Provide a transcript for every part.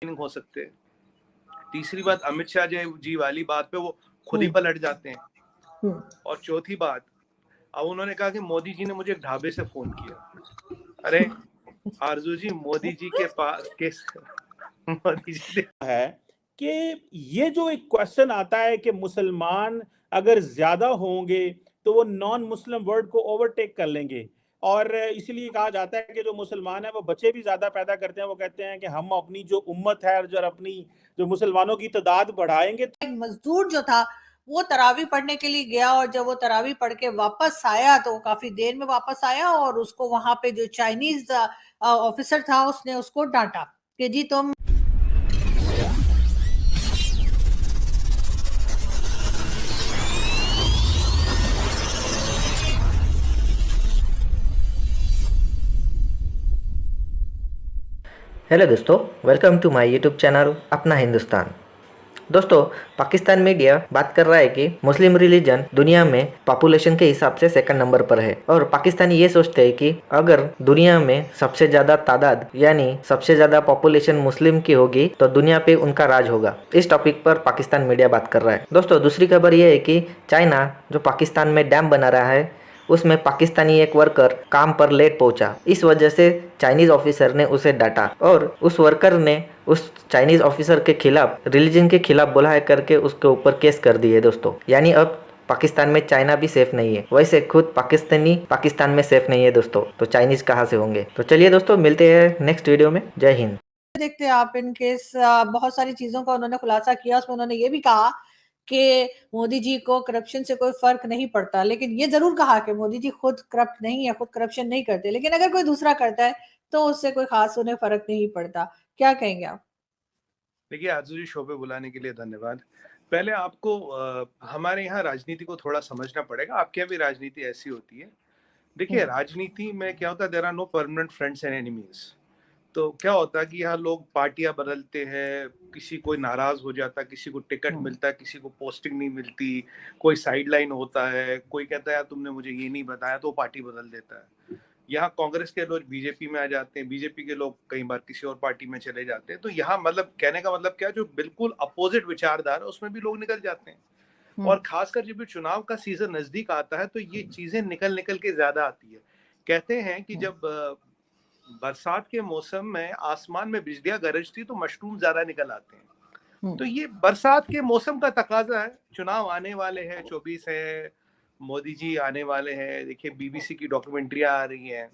हो सकते हैं। तीसरी बात, अमित शाह जी वाली बात पे वो खुद ही पलट जाते हैं। और चौथी बात, अब उन्होंने कहा कि मोदी जी ने मुझे एक ढाबे से फोन किया। अरे आरजू जी, मोदी जी के पास मोदी जी है कि ये जो एक क्वेश्चन आता है कि मुसलमान अगर ज्यादा होंगे तो वो नॉन मुस्लिम वर्ल्ड को ओवरटेक कर लेंगे, और इसलिए कहा जाता है कि जो मुसलमान है वो बच्चे भी ज्यादा पैदा करते हैं। वो कहते हैं कि हम अपनी जो उम्मत है और जो अपनी जो मुसलमानों की तादाद बढ़ाएंगे। एक मजदूर जो था वो तरावी पढ़ने के लिए गया, और जब वो तरावी पढ़ के वापस आया तो काफी देर में वापस आया, और उसको वहां पे जो चाइनीज ऑफिसर था उसने उसको डांटा कि जी तुम हेलो दोस्तों, welcome to my YouTube channel अपना हिंदुस्तान। दोस्तों, पाकिस्तान मीडिया बात कर रहा है कि मुस्लिम रिलीजन दुनिया में पॉपुलेशन के हिसाब से सेकंड नंबर पर है, और पाकिस्तानी ये सोचते हैं कि अगर दुनिया में सबसे ज़्यादा तादाद यानी सबसे ज़्यादा पॉपुलेशन मुस्लिम की होगी तो दुनिया पे उनका राज होगा। इस टॉपिक पर पाकिस्तान मीडिया बात कर रहा है। दोस्तों, दूसरी खबर यह है कि चाइना जो पाकिस्तान में डैम बना रहा है उसमें पाकिस्तानी एक वर्कर काम पर लेट पहुंचा। इस वजह से चाइनीज ऑफिसर ने उसे डांटा, और उस वर्कर ने उस चाइनीज ऑफिसर के खिलाफ रिलीजन के खिलाफ बुला करके उसके ऊपर केस कर दिए। दोस्तों, यानी अब पाकिस्तान में चाइना भी सेफ नहीं है। वैसे खुद पाकिस्तानी पाकिस्तान में सेफ नहीं है दोस्तों, तो चाइनीज कहाँ से होंगे। तो चलिए दोस्तों, मिलते हैं नेक्स्ट वीडियो में। जय हिंद। देखते हैं आप इन केस बहुत सारी चीजों का उन्होंने खुलासा किया। उसमें उन्होंने ये भी कहा कि मोदी जी को करप्शन से कोई फर्क नहीं पड़ता, लेकिन ये जरूर कहा कि मोदी जी खुद करप्ट नहीं है, खुद करप्शन नहीं करते, लेकिन अगर कोई दूसरा करता है तो उससे कोई खास उन्हें फर्क नहीं पड़ता। क्या कहेंगे आप? देखिए, आरजू जी, शो पे बुलाने के लिए धन्यवाद। पहले आपको हमारे यहाँ राजनीति को थोड़ा समझना पड़ेगा। आपके यहाँ भी राजनीति ऐसी होती है। देखिए, राजनीति में क्या होता है, there are no permanent friends and enemies. तो क्या होता है कि यहाँ लोग पार्टियां बदलते हैं, किसी कोई नाराज हो जाता है, किसी को टिकट मिलता है, किसी को पोस्टिंग नहीं मिलती, कोई साइडलाइन होता है, कोई कहता है यार तुमने मुझे ये नहीं बताया, तो वो पार्टी बदल देता है। यहाँ कांग्रेस के लोग बीजेपी में आ जाते हैं, बीजेपी के लोग कई बार किसी और पार्टी में चले जाते हैं। तो यहाँ मतलब कहने का मतलब क्या, जो बिल्कुल अपोजिट विचारधारा है उसमें भी लोग निकल जाते हैं। और खासकर जब भी चुनाव का सीजन नजदीक आता है तो ये चीजें निकल निकल के ज्यादा आती है। कहते हैं कि जब बरसात के मौसम में आसमान में बिजलियां गरजती तो मशरूम ज्यादा निकल आते हैं। तो ये बरसात के मौसम का तकाजा है। चुनाव आने वाले हैं, 24 है, मोदी जी आने वाले हैं। देखिए, बीबीसी की डॉक्यूमेंट्रियां आ रही हैं,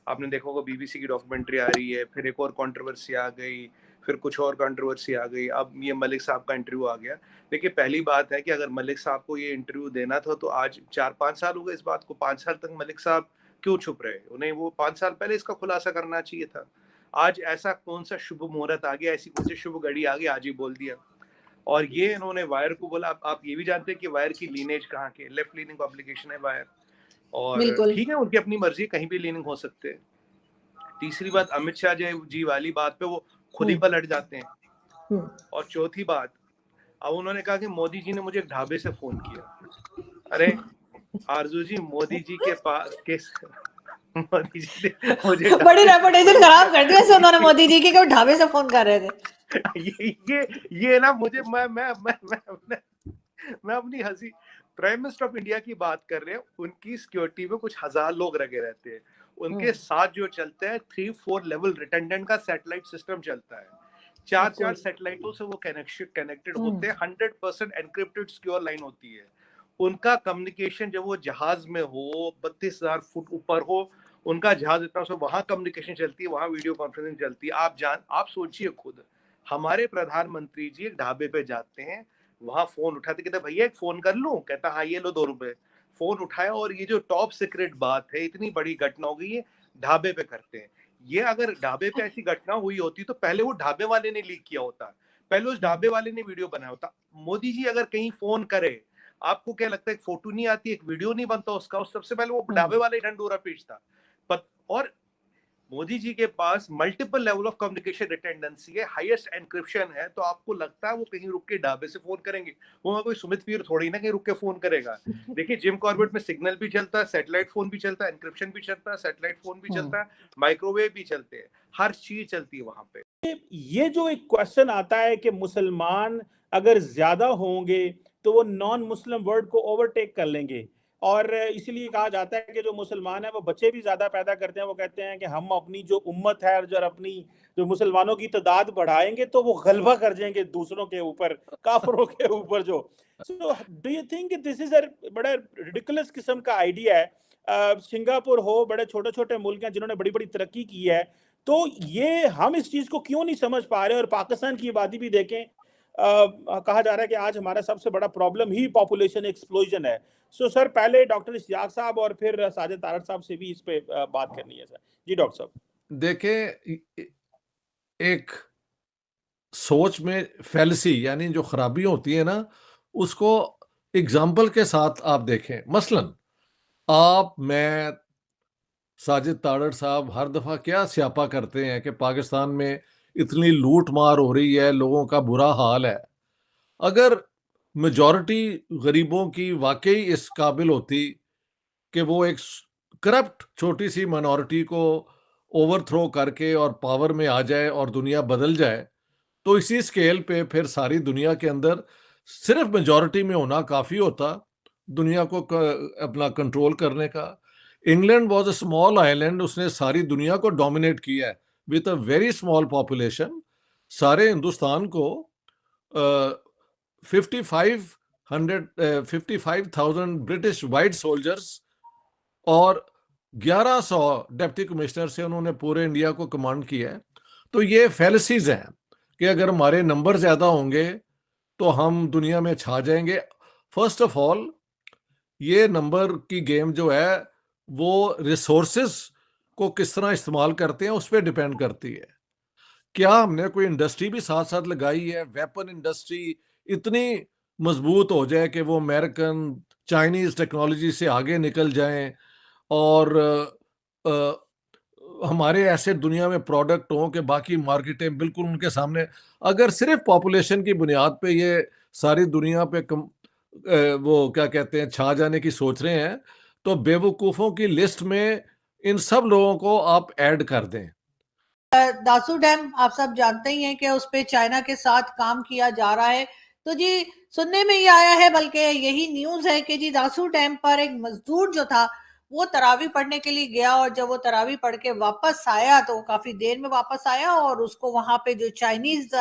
आपने देखा होगा, बीबीसी की डॉक्यूमेंट्री आ रही है, फिर एक और कंट्रोवर्सी आ गई, फिर कुछ और कंट्रोवर्सी आ गई, अब ये मलिक साहब का इंटरव्यू आ गया। देखिए, पहली बात है कि अगर मलिक साहब को ये इंटरव्यू देना था तो आज 4-5 साल हो गए इस बात को। 5 साल तक मलिक साहब क्यों छुप रहे? उन्हें वो 5 साल पहले इसका खुलासा करना चाहिए था। आज ऐसा कौन सा शुभ मुहूर्त आ गया, ऐसी कौन सी शुभ घड़ी आ गई, आज ही बोल दिया। और ये इन्होंने वायर को बोला। आप ये भी जानते हैं कि वायर की लीनेज कहाँ के, लेफ्ट लीनिंग पब्लिकेशन है वायर। और ठीक है, उनकी अपनी मर्जी, कहीं भी लीनिंग हो सकते हैं। तीसरी बात, अमित शाह जी वाली बात पे वो खुद ही पलट जाते हैं। और चौथी बात, अब उन्होंने कहा कि मोदी जी ने मुझे एक ढाबे से फोन किया। अरे आरजू जी, मोदी जी के पास मोदी जी ने मुझे बड़ी रेपुटेशन खराब कर दी वैसे उन्होंने मोदी जी की कि वो ढाबे से फोन कर रहे थे। ये ना मुझे मैं अपनी हंसी, प्राइम मिनिस्टर ऑफ इंडिया की बात कर रहे हैं, उनकी सिक्योरिटी में कुछ 1000 लोग लगे रहते हैं। उनके साथ जो चलता है 3-4 लेवल रिटेंडेंट का सैटेलाइट सिस्टम चलता है। 4 सैटेलाइटों से वो कनेक्टेड होते हैं। 100% एनक्रिप्टेड सिक्योर लाइन होती है। उनका कम्युनिकेशन जब वो जहाज में हो, 32,000 फुट ऊपर हो, उनका जहाज इतना, सो वहां कम्युनिकेशन चलती है, वहां वीडियो कॉन्फ्रेंसिंग चलती है। आप सोचिए खुद, हमारे प्रधानमंत्री जी एक ढाबे पे जाते हैं, वहां फोन उठाते, कहते भैया एक फोन कर लूं, कहता हाँ ये लो 2 रुपए। फोन उठाया, और ये जो टॉप सीक्रेट बात है, इतनी बड़ी घटना हो गई है, ढाबे पे करते हैं। ये अगर ढाबे पे ऐसी घटना हुई होती तो पहले वो ढाबे वाले ने लीक किया होता, पहले उस ढाबे वाले ने वीडियो बनाया होता। मोदी जी अगर कहीं फोन करे, आपको क्या लगता है, एक फोटो नहीं आती, एक वीडियो नहीं बनता उसका, उस सबसे पहले वो ढाबे वाले ढंडोरा पीटता। और मोदी जी के पास multiple level of communication redundancy है, हाईएस्ट एनक्रिप्शन है, तो आपको लगता है वो कहीं रुक के ढाबे से फोन करेंगे? वो कोई सुमित वीर थोड़ी ना कहीं रुक के फोन करेगा। देखिए जिम कॉर्बेट में सिग्नल भी चलता है, सैटेलाइट फोन भी चलता है, एनक्रिप्शन भी चलता है, सैटेलाइट फोन भी चलता है, माइक्रोवेव भी चलते हैं, हर चीज चलती है वहां पे। ये जो एक क्वेश्चन आता है कि मुसलमान अगर ज्यादा होंगे तो वो नॉन मुस्लिम वर्ल्ड को ओवरटेक कर लेंगे, और इसलिए कहा जाता है कि जो मुसलमान है वो बच्चे भी ज्यादा पैदा करते हैं। वो कहते हैं कि हम अपनी जो उम्मत है और जो अपनी जो मुसलमानों की तादाद बढ़ाएंगे तो वो गलबा कर जाएंगे दूसरों के ऊपर, काफरों के ऊपर। जो so do you think this is a बड़ा रिडिकुलस किस्म का आइडिया है? सिंगापुर हो, बड़े छोटे छोटे मुल्क हैं जिन्होंने बड़ी बड़ी तरक्की की है, तो ये हम इस चीज को क्यों नहीं समझ पा रहे? और पाकिस्तान की आबादी भी देखें, कहा जा रहा है कि आज हमारा सबसे बड़ा प्रॉब्लम ही पॉपुलेशन एक्सप्लोजन है। सो सर, पहले डॉक्टर इश्तियाक साहब और फिर साजिद तारड़ साहब से भी इस पे बात करनी है सर। जी डॉक्टर साहब। देखें, एक सोच में फैलसी यानी जो खराबी होती है ना, उसको एग्जाम्पल के साथ आप देखें। मसलन आप, मैं, साजिद तारड़ साहब हर दफा क्या स्यापा करते हैं कि पाकिस्तान में इतनी लूट मार हो रही है, लोगों का बुरा हाल है। अगर मेजॉरिटी गरीबों की वाकई इस काबिल होती कि वो एक करप्ट छोटी सी माइनॉरिटी को ओवरथ्रो करके और पावर में आ जाए और दुनिया बदल जाए, तो इसी स्केल पे फिर सारी दुनिया के अंदर सिर्फ मेजॉरिटी में होना काफ़ी होता दुनिया को अपना कंट्रोल करने का। England was a small island, उसने सारी दुनिया को डोमिनेट किया है with a very small population. सारे हिंदुस्तान को 55,000 ब्रिटिश वाइट सोल्जर्स और 1100 डिप्टी कमिश्नर से उन्होंने पूरे इंडिया को कमांड किया है। तो ये फैलसीज हैं कि अगर हमारे नंबर ज़्यादा होंगे तो हम दुनिया में छा जाएंगे। फर्स्ट ऑफ ऑल, ये नंबर की गेम जो है वो रिसोर्सेज को किस तरह इस्तेमाल करते हैं उस पर डिपेंड करती है। क्या हमने कोई इंडस्ट्री भी साथ साथ लगाई है, वेपन इंडस्ट्री इतनी मजबूत हो जाए कि वो अमेरिकन चाइनीज टेक्नोलॉजी से आगे निकल जाएं, और हमारे ऐसे दुनिया में प्रोडक्ट हों कि बाकी मार्केटें बिल्कुल उनके सामने। अगर सिर्फ पॉपुलेशन की बुनियाद पे ये सारी दुनिया पे वो क्या कहते हैं छा जाने की सोच रहे हैं, तो बेवकूफ़ों की लिस्ट में इन सब लोगों को आप ऐड कर दें। दासू डैम आप सब जानते ही हैं कि उस पे चाइना के साथ काम किया जा रहा है। तो जी सुनने में ये आया है, बल्कि यही न्यूज है कि जी दासू डैम पर एक मजदूर जो था वो तरावी पढ़ने के लिए गया, और जब वो तरावी पढ़ के वापस आया तो वो काफी देर में वापस आया, और उसको वहां पे जो चाइनीज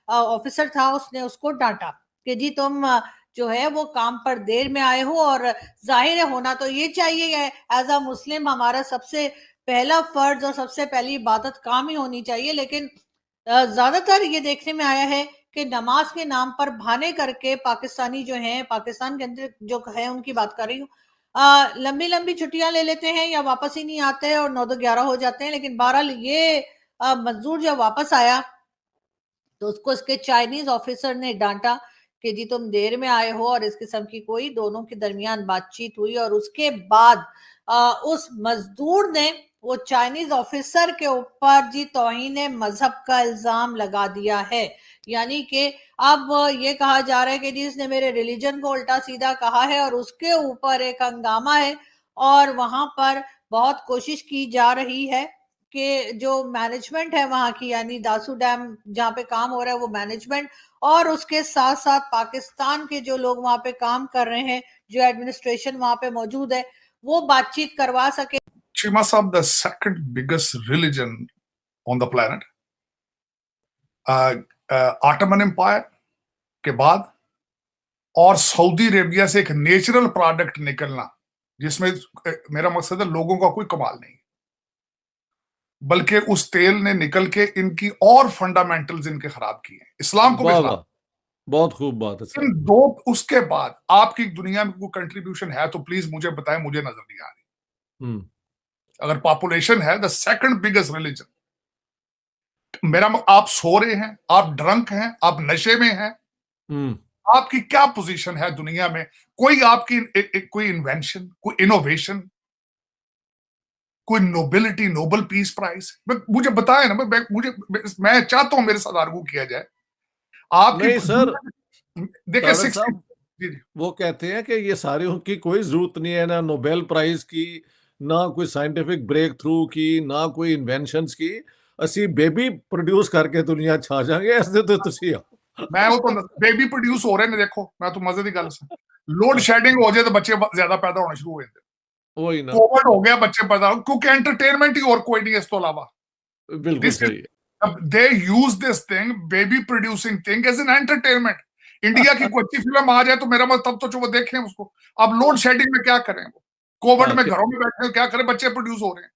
ऑफिसर था उसने उसको डांटा कि जी तुम जो है वो काम पर देर में आए हो। और जाहिर है होना तो ये चाहिए, एज अ मुस्लिम हमारा सबसे पहला फर्ज और सबसे पहली इबादत काम ही होनी चाहिए। लेकिन ज्यादातर ये देखने में आया है कि नमाज के नाम पर बहाने करके पाकिस्तानी जो हैं, पाकिस्तान के अंदर जो है उनकी बात कर रही हूँ, लंबी लंबी छुट्टियां ले लेते हैं या वापस ही नहीं आते हैं और 9-11 हो जाते हैं। लेकिन बहरहाल ये मजदूर जब वापस आया तो उसको इसके चाइनीज ऑफिसर ने डांटा कि जी तुम देर में आए हो, और इस किस्म की कोई दोनों के दरमियान बातचीत हुई। और उसके बाद उस मजदूर ने वो चाइनीज ऑफिसर के ऊपर जी तौहीन मजहब का इल्जाम लगा दिया है। यानी कि अब ये कहा जा रहा है कि जी इसने मेरे रिलीजन को उल्टा सीधा कहा है, और उसके ऊपर एक हंगामा है। और वहां पर बहुत कोशिश की जा रही है कि जो मैनेजमेंट है वहां की, यानी दासू डैम जहाँ पे काम हो रहा है वो मैनेजमेंट, और उसके साथ साथ पाकिस्तान के जो लोग वहां पे काम कर रहे हैं, जो एडमिनिस्ट्रेशन वहां पे मौजूद है, वो बातचीत करवा सके। Chima Sahib, the second biggest religion on the planet, Ottoman Empire के बाद, और सऊदी अरेबिया से एक नेचुरल प्रोडक्ट निकलना जिसमें मेरा मकसद है लोगों का कोई कमाल नहीं, बल्कि उस तेल ने निकल के इनकी और फंडामेंटल्स इनके खराब किए हैं, इस्लाम को भी खराब। बहुत खूब बात है। इन दो उसके बाद आपकी दुनिया में कोई कंट्रीब्यूशन है तो प्लीज मुझे बताएं, मुझे नजर नहीं आ रही। अगर पॉपुलेशन है द सेकंड बिगेस्ट रिलीजन, मेरा आप सो रहे हैं, आप ड्रंक हैं, आप नशे में हैं, आपकी क्या पोजीशन है दुनिया में? कोई आपकी कोई इन्वेंशन, कोई इनोवेशन, कोई नोबिलिटी, नोबल पीस प्राइज? मुझे बताए ना, मैं चाहता हूं मेरे साथ आर्गू किया जाए। आपकी नहीं सर, देखिए तारड़ साहब वो कहते हैं कि ये सारे उनकी कोई जरूरत नहीं है, ना नोबेल प्राइज की, ना कोई साइंटिफिक ब्रेक थ्रू की, ना कोई इन्वेंशंस की। ਅਸੀਂ बेबी प्रोड्यूस करके दुनिया छा जाएंगे, ऐसे तो ਤੁਸੀਂ मैं वो तो बेबी प्रोड्यूस हो रहे ने, देखो मैं तो मजे की गल सुन, लोड शेडिंग हो जाए तो बच्चे ज्यादा पैदा होने शुरू हो जाते, वही ना, कोविड हो गया बच्चे पैदा, क्योंकि एंटरटेनमेंट ही और कोई नहीं है इस तो अलावा। बिल्कुल सही है। They use this thing, baby producing thing, as an entertainment. India की कोई अच्छी फिल्म आ जाए तो मेरा मतलब तब तो जो वो देखें उसको। अब लोड शेडिंग में क्या करें, वो कोविड में घरों में बैठे क्या करें, बच्चे प्रोड्यूस हो रहे हैं।